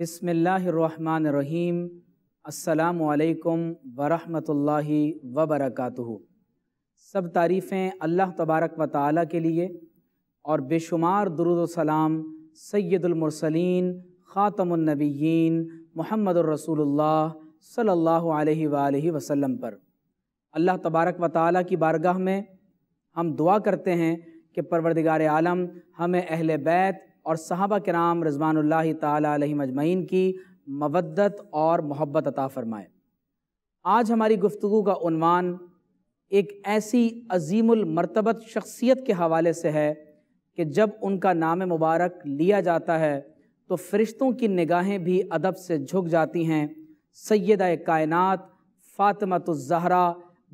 بسم اللہ الرحمن الرحیم۔ السلام علیکم ورحمۃ اللہ وبرکاتہ۔ سب تعریفیں اللہ تبارک و تعالیٰ کے لیے اور بے شمار درود و سلام سید المرسلین خاتم النبیین محمد الرسول اللہ صلی اللہ علیہ وآلہ وسلم پر۔ اللہ تبارک و تعالیٰ کی بارگاہ میں ہم دعا کرتے ہیں کہ پروردگار عالم ہمیں اہل بیت اور صحابہ کرام رضوان اللہ تعالیٰ علیہم اجمعین کی مودت اور محبت عطا فرمائے۔ آج ہماری گفتگو کا عنوان ایک ایسی عظیم المرتبت شخصیت کے حوالے سے ہے کہ جب ان کا نام مبارک لیا جاتا ہے تو فرشتوں کی نگاہیں بھی ادب سے جھک جاتی ہیں۔ سیدہ کائنات فاطمۃ الزہرا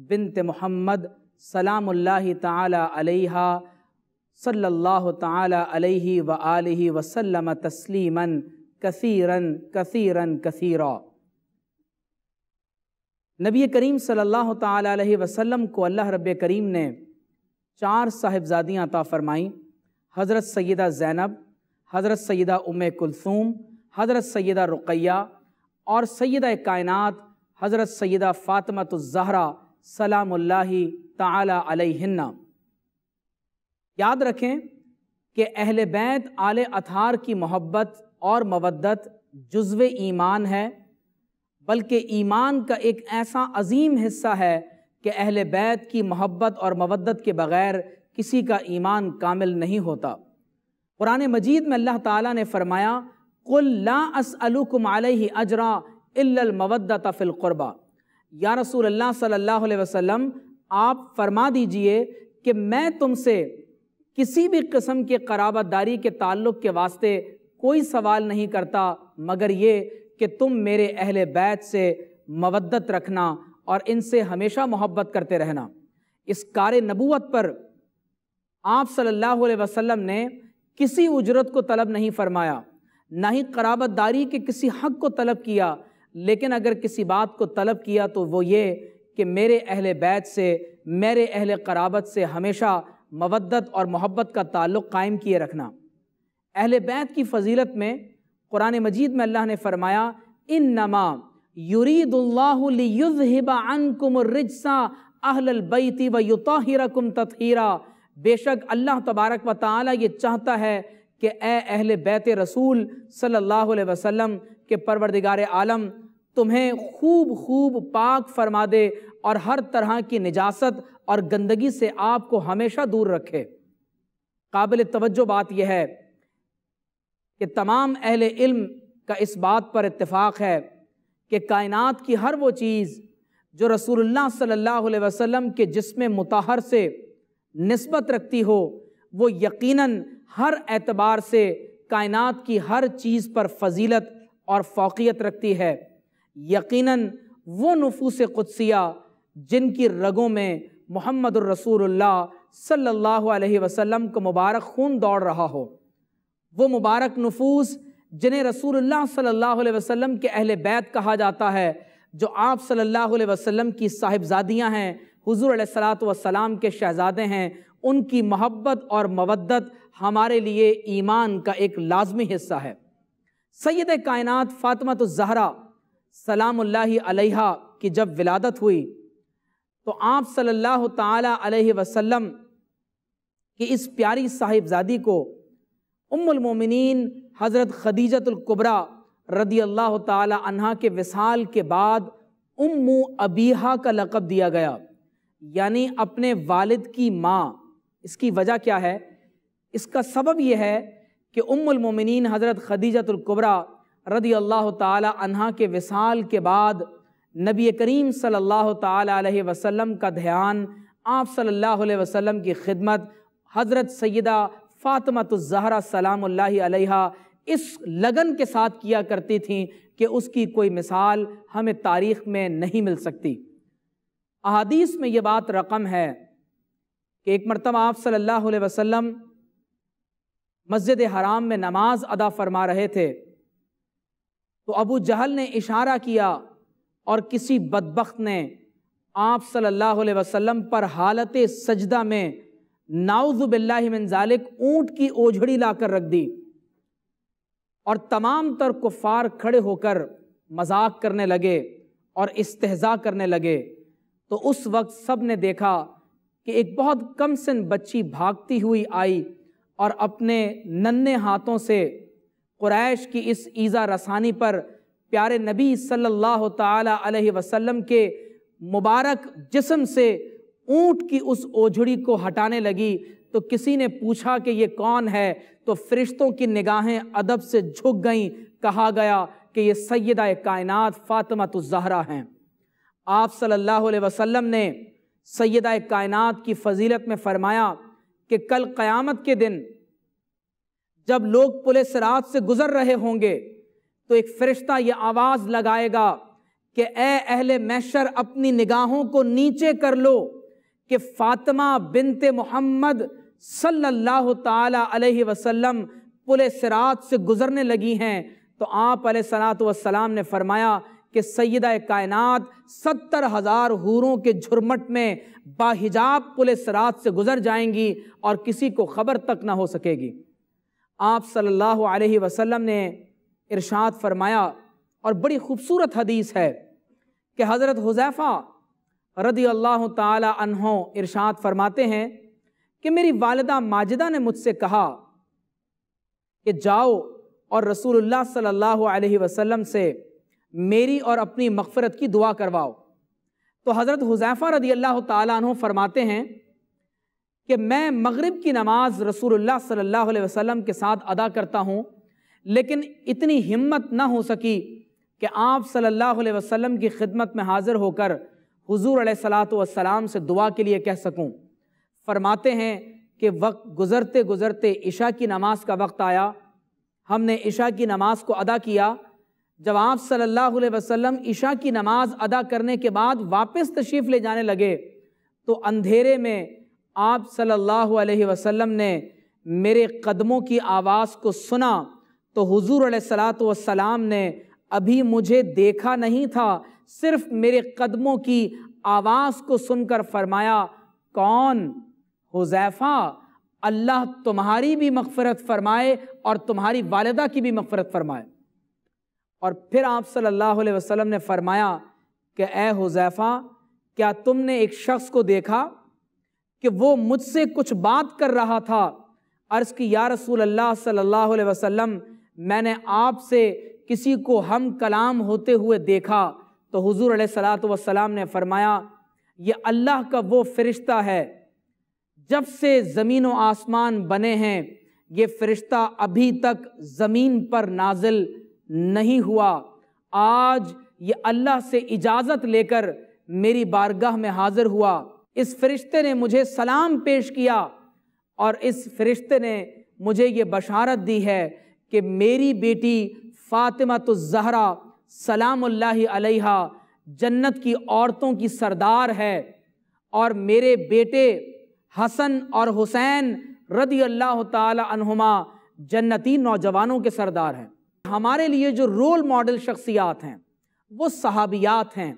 بنت محمد سلام اللہ تعالی علیہا صلی اللہ تعالی علیہ وآلہ وسلم تسلیماً کثیراً کثیراً کثیرا۔ نبی کریم صلی اللہ تعالی علیہ وسلم کو اللہ رب کریم نے 4 صاحبزادیاں عطا فرمائیں، حضرت سیدہ زینب، حضرت سیدہ ام کلثوم، حضرت سیدہ رقیہ اور سیدہ کائنات حضرت سیدہ فاطمۃ الزہرا سلام اللہ تعالی علیہن۔ یاد رکھیں کہ اہل بیت آل اطہار کی محبت اور مودت جزو ایمان ہے، بلکہ ایمان کا ایک ایسا عظیم حصہ ہے کہ اہل بیت کی محبت اور مودت کے بغیر کسی کا ایمان کامل نہیں ہوتا۔ قرآن مجید میں اللہ تعالیٰ نے فرمایا قُلْ لَا أَسْأَلُكُمْ عَلَيْهِ أَجْرًا إِلَّا الْمَوَدَّةَ فِي الْقُرْبَى۔ یا رسول اللہ صلی اللہ علیہ وسلم آپ فرما دیجئے کہ میں تم سے کسی بھی قسم کے قرابت داری کے تعلق کے واسطے کوئی سوال نہیں کرتا مگر یہ کہ تم میرے اہل بیت سے مودت رکھنا اور ان سے ہمیشہ محبت کرتے رہنا۔ اس کار نبوت پر آپ صلی اللہ علیہ وسلم نے کسی اجرت کو طلب نہیں فرمایا، نہ ہی قرابت داری کے کسی حق کو طلب کیا، لیکن اگر کسی بات کو طلب کیا تو وہ یہ کہ میرے اہل بیت سے، میرے اہل قرابت سے ہمیشہ مودت اور محبت کا تعلق قائم کیے رکھنا۔ اہل بیت کی فضیلت میں قرآن مجید میں اللہ نے فرمایا انما یرید اللہ لیذہب عنکم الرجس اہل البیت ویطہرکم تطہیرا۔ بے شک اللہ تبارک و تعالی یہ چاہتا ہے کہ اے اہل بیت رسول صلی اللہ علیہ وسلم کہ پروردگار عالم تمہیں خوب خوب پاک فرما دے اور ہر طرح کی نجاست اور گندگی سے آپ کو ہمیشہ دور رکھے۔ قابل توجہ بات یہ ہے کہ تمام اہل علم کا اس بات پر اتفاق ہے کہ کائنات کی ہر وہ چیز جو رسول اللہ صلی اللہ علیہ وسلم کے جسم مطہر سے نسبت رکھتی ہو وہ یقیناً ہر اعتبار سے کائنات کی ہر چیز پر فضیلت اور فوقیت رکھتی ہے۔ یقیناً وہ نفوس قدسیہ جن کی رگوں میں محمد الرسول اللہ صلی اللہ علیہ وسلم کو مبارک خون دوڑ رہا ہو، وہ مبارک نفوس جنہیں رسول اللہ صلی اللہ علیہ وسلم کے اہل بیت کہا جاتا ہے، جو آپ صلی اللہ علیہ وسلم کی صاحبزادیاں ہیں، حضور علیہ الصلوۃ والسلام کے شہزادے ہیں، ان کی محبت اور مودت ہمارے لیے ایمان کا ایک لازمی حصہ ہے۔ سید کائنات فاطمۃ الزہرا سلام اللہ علیہا کی جب ولادت ہوئی تو آپ صلی اللہ تعالی علیہ وسلم کی اس پیاری صاحبزادی کو ام المومنین حضرت خدیجۃ الکبریٰ رضی اللہ تعالی عنہا کے وصال کے بعد ام ابیہا کا لقب دیا گیا، یعنی اپنے والد کی ماں۔ اس کی وجہ کیا ہے؟ اس کا سبب یہ ہے کہ ام المومنین حضرت خدیجۃ الکبریٰ رضی اللہ تعالی عنہا کے وصال کے بعد نبی کریم صلی اللہ تعالی علیہ وسلم کا دھیان آپ صلی اللہ علیہ وسلم کی خدمت حضرت سیدہ فاطمۃ الزہرا سلام اللہ علیہا اس لگن کے ساتھ کیا کرتی تھیں کہ اس کی کوئی مثال ہمیں تاریخ میں نہیں مل سکتی۔ احادیث میں یہ بات رقم ہے کہ ایک مرتبہ آپ صلی اللہ علیہ وسلم مسجد حرام میں نماز ادا فرما رہے تھے تو ابو جہل نے اشارہ کیا اور کسی بدبخت نے آپ صلی اللہ علیہ وسلم پر حالت سجدہ میں نعوذ باللہ من ذالک اونٹ کی اوجھڑی لا کر رکھ دی اور تمام تر کفار کھڑے ہو کر مذاق کرنے لگے اور استہزاء کرنے لگے، تو اس وقت سب نے دیکھا کہ ایک بہت کم سن بچی بھاگتی ہوئی آئی اور اپنے ننھے ہاتھوں سے قریش کی اس ایذا رسانی پر پیارے نبی صلی اللہ تعالی علیہ وسلم کے مبارک جسم سے اونٹ کی اس اوجھڑی کو ہٹانے لگی۔ تو کسی نے پوچھا کہ یہ کون ہے؟ تو فرشتوں کی نگاہیں ادب سے جھک گئیں، کہا گیا کہ یہ سیدہ کائنات فاطمہ الزہرا ہیں۔ آپ صلی اللہ علیہ وسلم نے سیدہ کائنات کی فضیلت میں فرمایا کہ کل قیامت کے دن جب لوگ پل صراط سے گزر رہے ہوں گے تو ایک فرشتہ یہ آواز لگائے گا کہ اے اہل محشر، اپنی نگاہوں کو نیچے کر لو کہ فاطمہ بنت محمد صلی اللہ تعالی علیہ وسلم پل صراط سے گزرنے لگی ہیں۔ تو آپ علیہ الصلوۃ والسلام نے فرمایا کہ سیدہ کائنات 70,000 حوروں کے جھرمٹ میں باحجاب پل صراط سے گزر جائیں گی اور کسی کو خبر تک نہ ہو سکے گی۔ آپ صلی اللہ علیہ وسلم نے ارشاد فرمایا، اور بڑی خوبصورت حدیث ہے، کہ حضرت حذیفہ رضی اللہ تعالی عنہ ارشاد فرماتے ہیں کہ میری والدہ ماجدہ نے مجھ سے کہا کہ جاؤ اور رسول اللہ صلی اللہ علیہ وسلم سے میری اور اپنی مغفرت کی دعا کرواؤ۔ تو حضرت حذیفہ رضی اللہ تعالی عنہ فرماتے ہیں کہ میں مغرب کی نماز رسول اللہ صلی اللہ علیہ وسلم کے ساتھ ادا کرتا ہوں، لیکن اتنی ہمت نہ ہو سکی کہ آپ صلی اللہ علیہ وسلم کی خدمت میں حاضر ہو کر حضور علیہ الصلوۃ والسلام سے دعا کے لیے کہہ سکوں۔ فرماتے ہیں کہ وقت گزرتے گزرتے عشاء کی نماز کا وقت آیا، ہم نے عشاء کی نماز کو ادا کیا۔ جب آپ صلی اللہ علیہ وسلم عشاء کی نماز ادا کرنے کے بعد واپس تشریف لے جانے لگے تو اندھیرے میں آپ صلی اللہ علیہ وسلم نے میرے قدموں کی آواز کو سنا، تو حضور علیہ الصلوۃ والسلام نے ابھی مجھے دیکھا نہیں تھا، صرف میرے قدموں کی آواز کو سن کر فرمایا، کون؟ حذیفہ، اللہ تمہاری بھی مغفرت فرمائے اور تمہاری والدہ کی بھی مغفرت فرمائے۔ اور پھر آپ صلی اللہ علیہ وسلم نے فرمایا کہ اے حذیفہ، کیا تم نے ایک شخص کو دیکھا کہ وہ مجھ سے کچھ بات کر رہا تھا؟ عرض کی یا رسول اللہ صلی اللہ علیہ وسلم، میں نے آپ سے کسی کو ہم کلام ہوتے ہوئے دیکھا۔ تو حضور علیہ الصلوۃ والسلام نے فرمایا، یہ اللہ کا وہ فرشتہ ہے، جب سے زمین و آسمان بنے ہیں یہ فرشتہ ابھی تک زمین پر نازل نہیں ہوا، آج یہ اللہ سے اجازت لے کر میری بارگاہ میں حاضر ہوا۔ اس فرشتے نے مجھے سلام پیش کیا اور اس فرشتے نے مجھے یہ بشارت دی ہے کہ میری بیٹی فاطمہ الزہرا سلام اللہ علیہا جنت کی عورتوں کی سردار ہے، اور میرے بیٹے حسن اور حسین رضی اللہ تعالی عنہما جنتی نوجوانوں کے سردار ہیں۔ ہمارے لیے جو رول ماڈل شخصیات ہیں وہ صحابیات ہیں،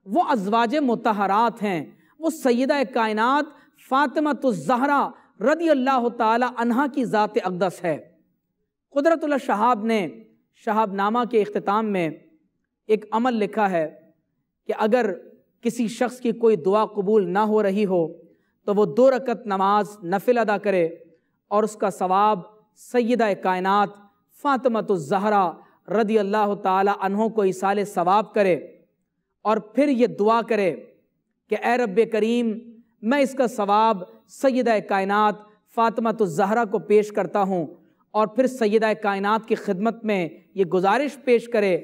وہ ازواج مطہرات ہیں، وہ سیدہ کائنات فاطمہ الزہرا رضی اللہ تعالی عنہا کی ذات اقدس ہے۔ قدرت اللہ شہاب نے شہاب نامہ کے اختتام میں ایک عمل لکھا ہے کہ اگر کسی شخص کی کوئی دعا قبول نہ ہو رہی ہو تو وہ 2 رکعت نماز نفل ادا کرے اور اس کا ثواب سیدہ کائنات فاطمہ الزہرا رضی اللہ تعالی عنہ کو ایصال ثواب کرے، اور پھر یہ دعا کرے کہ اے رب کریم، میں اس کا ثواب سیدہ کائنات فاطمہ الزہرا کو پیش کرتا ہوں، اور پھر سیدہ کائنات کی خدمت میں یہ گزارش پیش کرے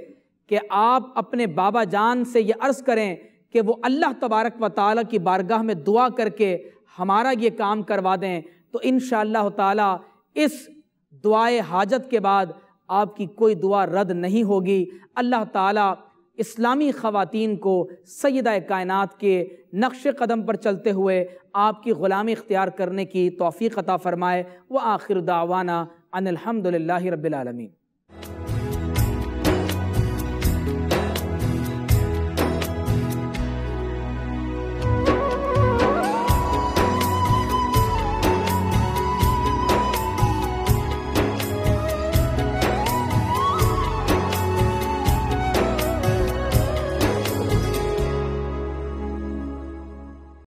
کہ آپ اپنے بابا جان سے یہ عرض کریں کہ وہ اللہ تبارک و تعالیٰ کی بارگاہ میں دعا کر کے ہمارا یہ کام کروا دیں، تو انشاءاللہ تعالیٰ اس دعائے حاجت کے بعد آپ کی کوئی دعا رد نہیں ہوگی۔ اللہ تعالیٰ اسلامی خواتین کو سیدہ کائنات کے نقش قدم پر چلتے ہوئے آپ کی غلامی اختیار کرنے کی توفیق عطا فرمائے۔ وآخر دعوانا ان الحمد للہ رب العالمین۔